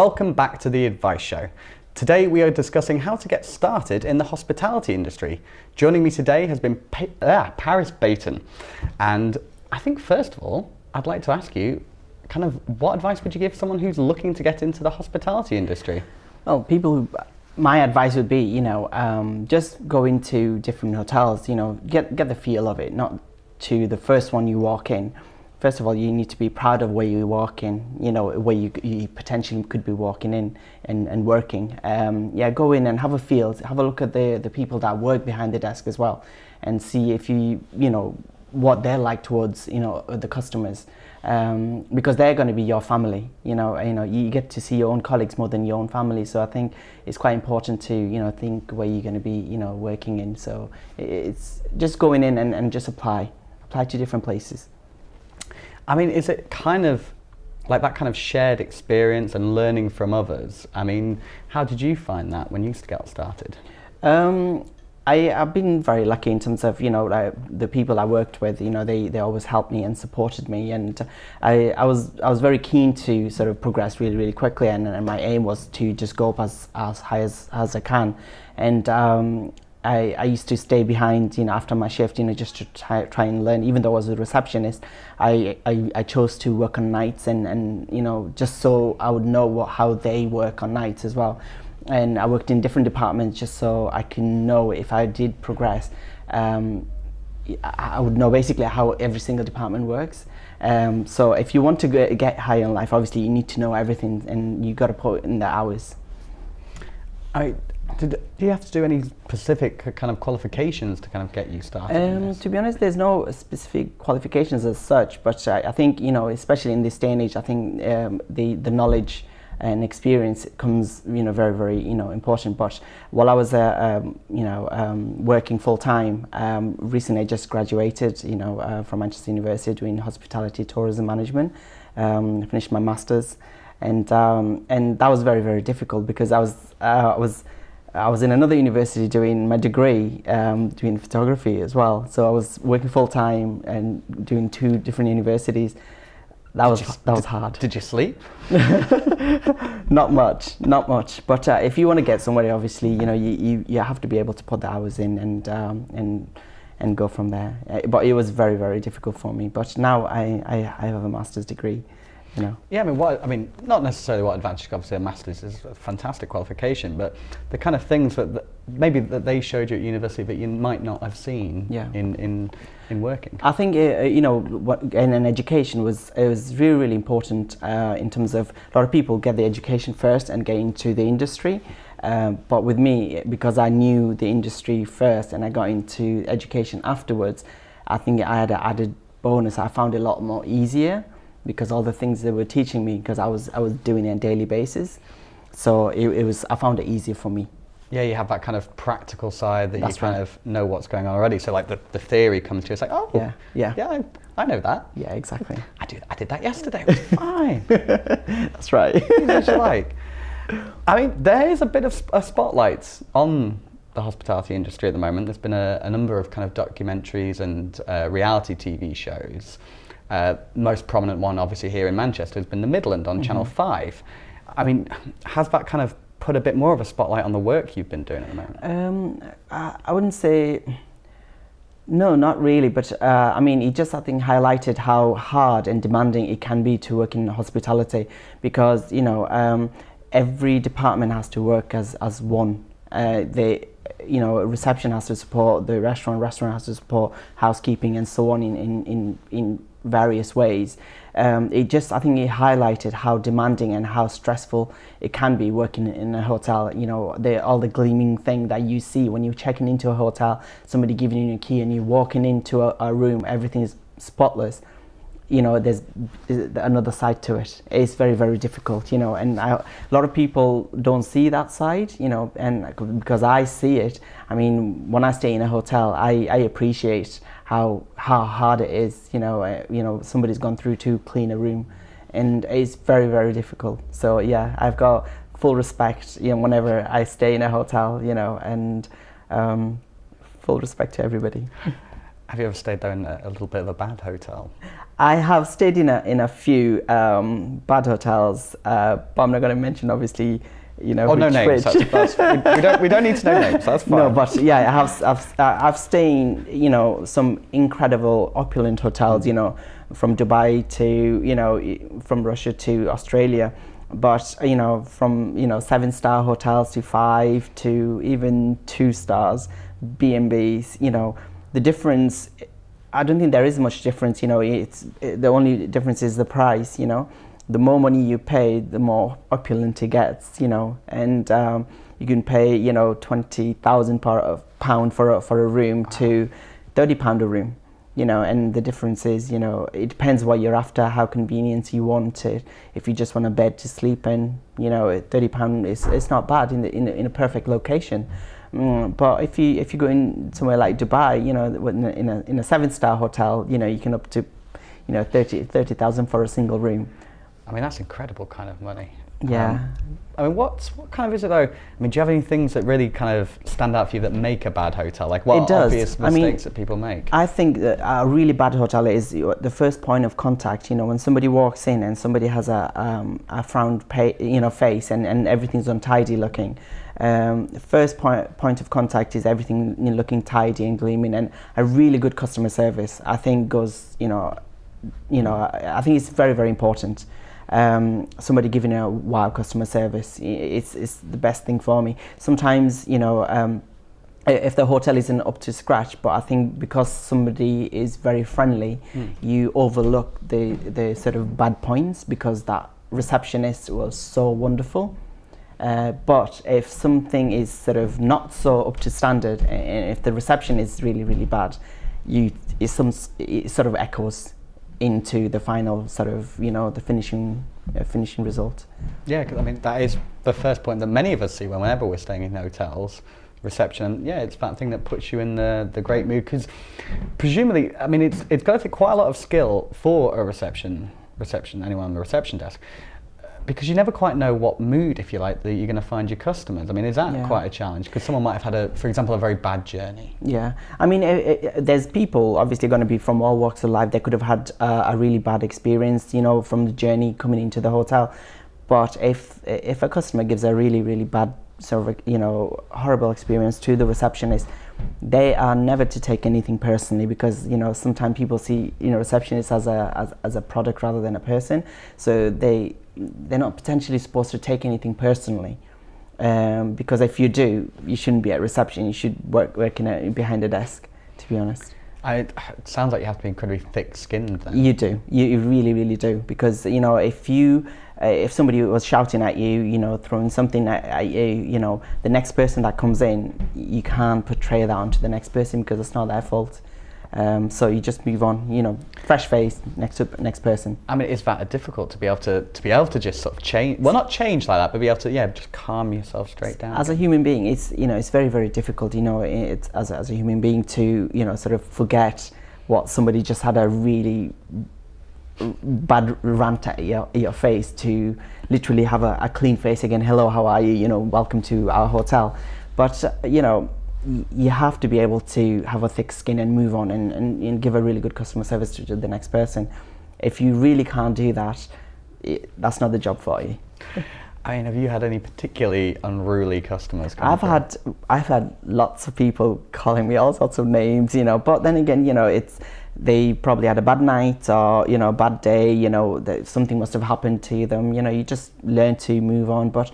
Welcome back to the Advice Show. Today we are discussing how to get started in the hospitality industry. Joining me today has been Paris Baten. And I think first of all, I'd like to ask you, kind of what advice would you give someone who's looking to get into the hospitality industry? Well, my advice would be, just go into different hotels, get the feel of it, not to the first one you walk in. First of all, you need to be proud of where you walk in, where you potentially could be walking in and working. Go in and have a feel, have a look at the people that work behind the desk as well, and see if what they're like towards, the customers, because they're going to be your family. You get to see your own colleagues more than your own family. So I think it's quite important to, think where you're going to be, working in. So it's just going in and just apply to different places. I mean, is it kind of like that kind of shared experience and learning from others? I mean, how did you find that when you got started? I've been very lucky in terms of, the people I worked with, they always helped me and supported me. And I was very keen to sort of progress really, really quickly. And my aim was to just go up as high as I can. And I used to stay behind, after my shift, just to try and learn. Even though I was a receptionist, I chose to work on nights and just so I would know how they work on nights as well. And I worked in different departments just so I can know if I did progress. I would know basically how every single department works. So if you want to get high in life, obviously you need to know everything, and you got to put in the hours. Do you have to do any specific kind of qualifications to kind of get you started? To be honest, there's no specific qualifications as such, but I think, especially in this day and age, I think the knowledge and experience comes, very, very, important. But while I was, working full time, recently I just graduated, from Manchester University doing hospitality tourism management. Finished my masters, and that was very, very difficult because I was in another university doing my degree, doing photography as well. So I was working full time and doing two different universities. That was hard. Did you sleep? Not much. But if you want to get somewhere, obviously, you have to be able to put the hours in and go from there. But it was very, very difficult for me. But now I have a master's degree. Yeah, I mean, not necessarily what advantage. Obviously, a master's is a fantastic qualification, but the kind of things that maybe that they showed you at university that you might not have seen in working. I think in an education was really, really important in terms of a lot of people get the education first and get into the industry. But with me, because I knew the industry first and I got into education afterwards, I think I had an added bonus. I found it a lot more easier, because all the things they were teaching me, because I was doing it on a daily basis, so I found it easier for me. Yeah, you have that kind of practical side that you kind of know what's going on already. So like the theory comes to you, it's like, oh, yeah, I know that. Yeah, exactly. I did that yesterday. It was fine. That's right. You know what you like. I mean, there is a bit of a spotlight on the hospitality industry at the moment. There's been a number of kind of documentaries and reality TV shows. Most prominent one, obviously, here in Manchester has been the Midlands on Channel 5. I mean, has that kind of put a bit more of a spotlight on the work you've been doing at the moment? I wouldn't say, no, not really, but it just, I think, highlighted how hard and demanding it can be to work in hospitality, because, every department has to work as one. Reception has to support the restaurant has to support housekeeping and so on in various ways. I think it highlighted how demanding and how stressful it can be working in a hotel. All the gleaming thing that you see when you're checking into a hotel, somebody giving you a key and you're walking into a room, everything is spotless. There's another side to it. It's very, very difficult, and a lot of people don't see that side, and because I see it. I mean, when I stay in a hotel, I appreciate how hard it is, somebody's gone through to clean a room, and it's very, very difficult. So yeah, I've got full respect, whenever I stay in a hotel, and full respect to everybody. Have you ever stayed though in a little bit of a bad hotel? I have stayed in a few bad hotels, but I'm not going to mention, obviously, you know. Oh, no names. We don't need to know names. That's fine. No, but yeah, I've stayed, you know, some incredible opulent hotels, you know, from Dubai to, you know, from Russia to Australia. But, you know, from, you know, 7-star hotels to 5 to even 2 stars, B&Bs, you know, the difference, I don't think there is much difference, you know, the only difference is the price, you know. The more money you pay, the more opulent it gets, you know, and you can pay, you know, £20,000 for a room to £30 a room. You know, and the difference is, you know, it depends what you're after, how convenient you want it. If you just want a bed to sleep in, you know, £30 it's not bad in a perfect location. But if you go in somewhere like Dubai, you know, in a 7-star hotel, you know, you can up to, you know, 30,000 for a single room. I mean, that's incredible kind of money. Yeah. I mean, what kind of is it though? I mean, do you have any things that really kind of stand out for you that make a bad hotel? Like what obvious mistakes that people make? I think that a really bad hotel is the first point of contact. You know, when somebody walks in and somebody has a frowned face and everything's untidy looking. The first point of contact is everything, you know, looking tidy and gleaming, and a really good customer service, I think, goes, I think it's very, very important. Somebody giving a wow customer service, it's the best thing for me. Sometimes, you know, if the hotel isn't up to scratch, but I think because somebody is very friendly, you overlook the sort of bad points because that receptionist was so wonderful. But if something is sort of not so up to standard, and if the reception is really, really bad, it sort of echoes into the final sort of, you know, the finishing result. Yeah, because I mean that is the first point that many of us see whenever we're staying in hotels, reception. Yeah, it's that thing that puts you in the great mood, because presumably, I mean, it's got to take quite a lot of skill for a reception anyone on the reception desk, because you never quite know what mood, if you like, that you're going to find your customers. I mean, is that quite a challenge? Because someone might have had, for example, a very bad journey. Yeah, I mean, there's people obviously going to be from all walks of life. They could have had a really bad experience, you know, from the journey coming into the hotel. But if a customer gives a really, really bad sort of, you know, horrible experience to the receptionist, they are never to take anything personally, because, you know, sometimes people see, you know, receptionists as a product rather than a person. So they're not potentially supposed to take anything personally, because if you do, you shouldn't be at reception. You should working behind a desk, to be honest. It sounds like you have to be incredibly thick-skinned then. You do. You really, really do. Because, you know, if somebody was shouting at you, you know, throwing something at you, you know, the next person that comes in, you can't portray that onto the next person because it's not their fault. So you just move on, you know, fresh face, next person. I mean, is that difficult to be able to just sort of change? Well, not change like that, but be able to, just calm yourself straight down. As a human being, it's, you know, it's very, very difficult, you know, it's as a human being to, you know, sort of forget what somebody just had a really bad rant at your face, to literally have a clean face again. Hello, how are you? You know, welcome to our hotel. But you know, you have to be able to have a thick skin and move on and give a really good customer service to the next person. If you really can't do that, that's not the job for you. I mean, have you had any particularly unruly customers? I've had lots of people calling me all sorts of names, you know, but then again, you know, they probably had a bad night or, you know, a bad day, you know, something must have happened to them, you know, you just learn to move on. But,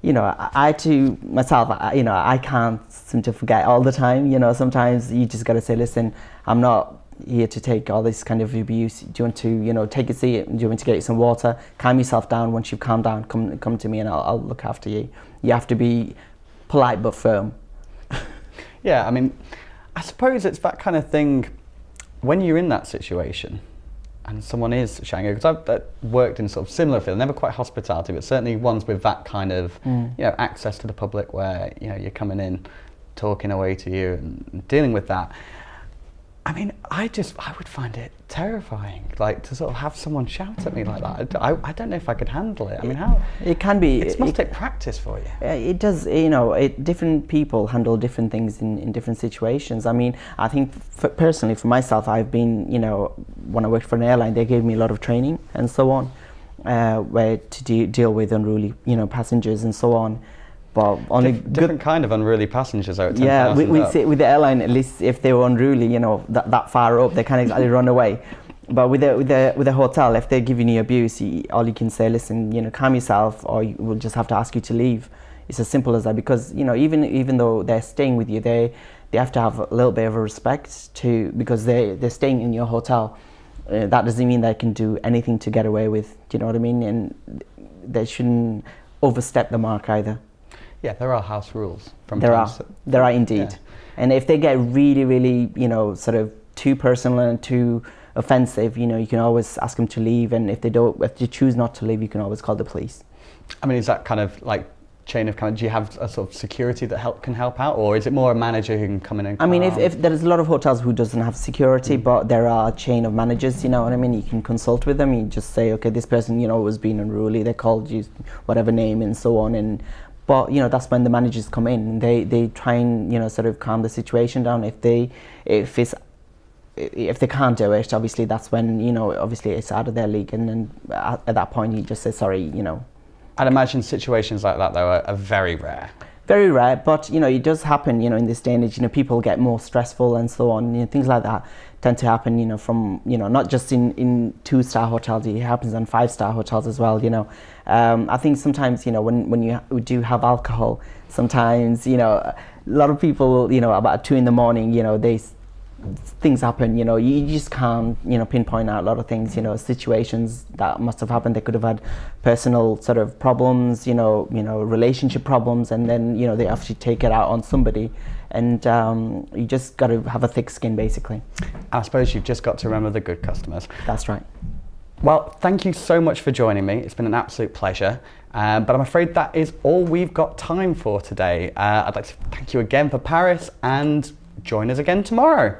you know, I too, myself, you know, I can't seem to forget all the time, you know, sometimes you just got to say, listen, I'm not here to take all this kind of abuse. Do you want to, you know, take a seat? Do you want to get you some water? Calm yourself down. Once you've calmed down, come to me and I'll look after you. You have to be polite but firm. Yeah, I mean, I suppose it's that kind of thing when you're in that situation and someone is shouting, because I've worked in sort of similar field, never quite hospitality, but certainly ones with that kind of, you know, access to the public where, you know, you're coming in, talking away to you and dealing with that. I mean, I would find it terrifying, like to sort of have someone shout at me like that. I don't know if I could handle it. I mean, how? It can be. It must take practice for you. It does, different people handle different things in different situations. I mean, I think personally for myself, I've been, when I worked for an airline, they gave me a lot of training and so on, where to deal with unruly, passengers and so on. But on different kind of unruly passengers out. Yeah, with the airline, at least if they were unruly, that far up, they kind of run away. But with a hotel, if they're giving you abuse, all you can say, listen, calm yourself, or we'll just have to ask you to leave. It's as simple as that. Because even though they're staying with you, they have to have a little bit of a respect because they're staying in your hotel. That doesn't mean they can do anything to get away with. Do you know what I mean? And they shouldn't overstep the mark either. Yeah, there are house rules. There are indeed. Yeah. And if they get really, really, sort of too personal and too offensive, you can always ask them to leave. And if they choose not to leave, you can always call the police. I mean, is that kind of like chain of command? Do you have a sort of security that can help out, or is it more a manager who can come in and? I mean, if there's a lot of hotels who doesn't have security, but there are a chain of managers. You know what I mean? You can consult with them. You just say, okay, this person, was being unruly. They called you whatever name and so on. But that's when the managers come in and they try and sort of calm the situation down. If they can't do it, obviously that's when obviously it's out of their league, and then at that point you just say sorry. I'd imagine situations like that though are very rare. Very rare, but it does happen. In this day and age, people get more stressful and so on. Things like that tend to happen. From not just in 2-star hotels. It happens on 5-star hotels as well. I think sometimes when you do have alcohol, sometimes a lot of people about 2 a.m, things happen. You just can't pinpoint out a lot of things. Situations that must have happened. They could have had personal sort of problems. Relationship problems, and then they actually take it out on somebody. And you just got to have a thick skin, basically. I suppose you've just got to remember the good customers. That's right. Well, thank you so much for joining me. It's been an absolute pleasure. But I'm afraid that is all we've got time for today. I'd like to thank you again for Paris, and join us again tomorrow.